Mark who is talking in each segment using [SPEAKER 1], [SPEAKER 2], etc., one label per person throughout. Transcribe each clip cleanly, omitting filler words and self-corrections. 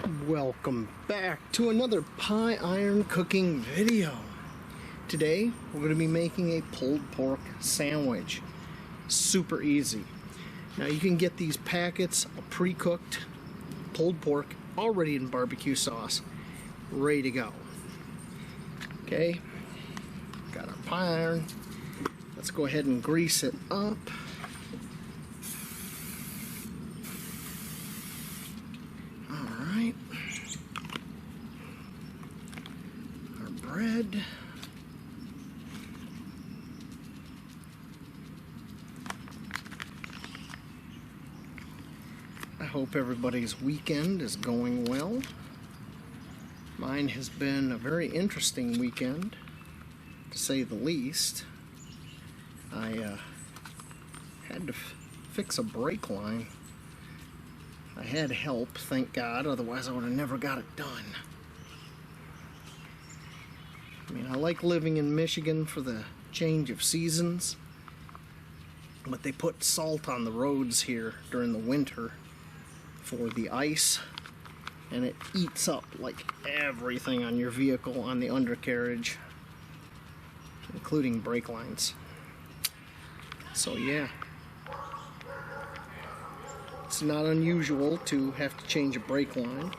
[SPEAKER 1] Welcome back to another pie iron cooking video. Today we're going to be making a pulled pork sandwich. Super easy. Now you can get these packets of pre-cooked pulled pork already in barbecue sauce, ready to go. Okay, got our pie iron. Let's go ahead and grease it up. Our bread. I hope everybody's weekend is going well. Mine has been a very interesting weekend, to say the least. I had to fix a brake line. I had help, thank God, otherwise I would have never got it done. I mean, I like living in Michigan for the change of seasons, but they put salt on the roads here during the winter for the ice, and it eats up like everything on your vehicle on the undercarriage, including brake lines. So yeah. It's not unusual to have to change a brake line.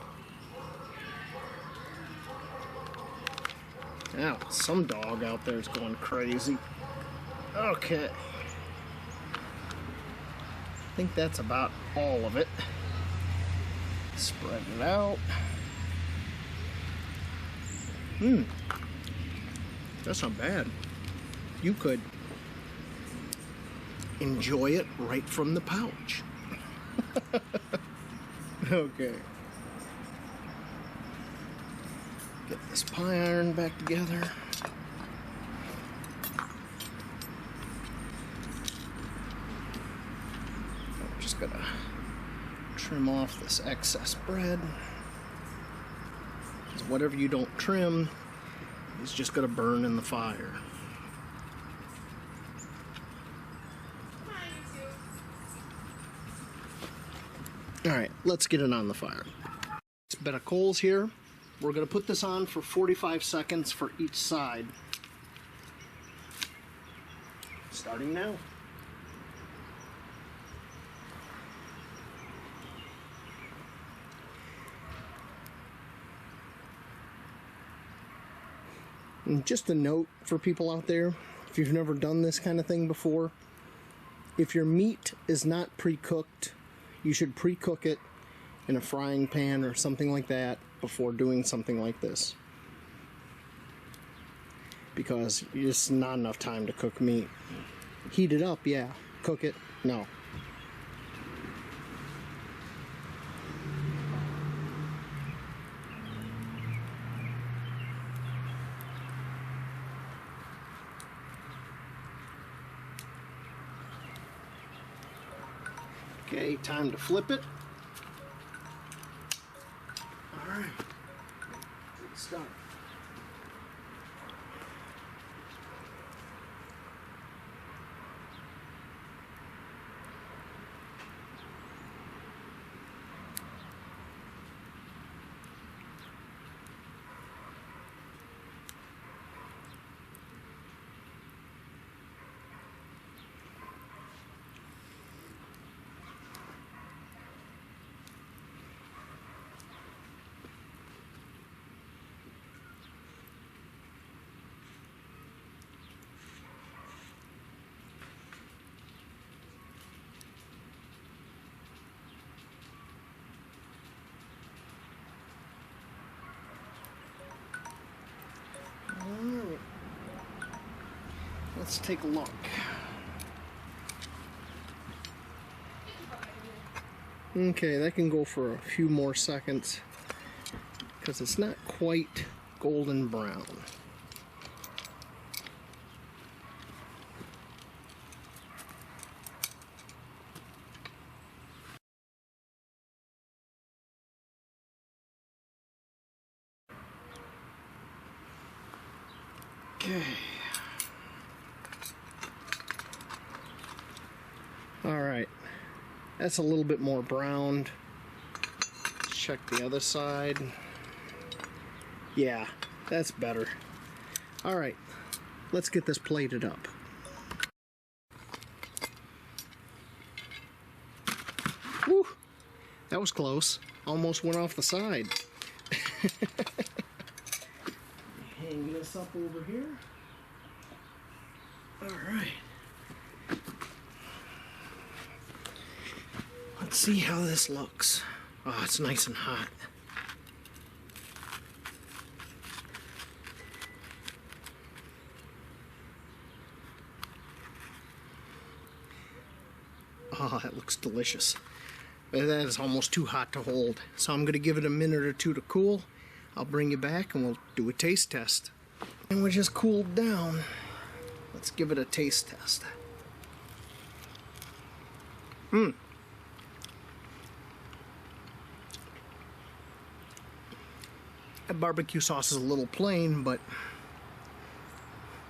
[SPEAKER 1] Now, some dog out there is going crazy. Okay. I think that's about all of it. Spread it out. That's not bad. You could enjoy it right from the pouch. Okay. Get this pie iron back together. I'm just gonna trim off this excess bread, because whatever you don't trim is just gonna burn in the fire. Alright, let's get it on the fire. It's a bit of coals here. We're going to put this on for 45 seconds for each side. Starting now. And just a note for people out there, if you've never done this kind of thing before, if your meat is not pre-cooked, you should pre-cook it in a frying pan or something like that before doing something like this, because it's not enough time to cook meat. Heat it up, yeah. Cook it, no. Okay, time to flip it. All right, let's start. Alright, let's take a look. Okay, that can go for a few more seconds because it's not quite golden brown. Okay. All right. That's a little bit more browned. check the other side. Yeah, that's better. Alright, let's get this plated up. Whew, that was close. Almost went off the side. Hang this up over here. Alright. Let's see how this looks. Oh, it's nice and hot. Oh, that looks delicious. But that is almost too hot to hold. So I'm going to give it a minute or two to cool. I'll bring you back and we'll do a taste test. And we just cooled down. Let's give it a taste test. That barbecue sauce is a little plain, but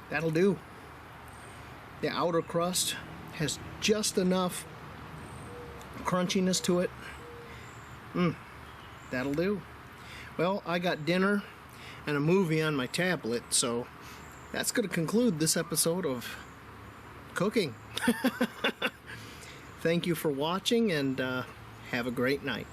[SPEAKER 1] that'll do. The outer crust has just enough crunchiness to it. That'll do. Well, I got dinner and a movie on my tablet, so that's going to conclude this episode of cooking. Thank you for watching, and have a great night.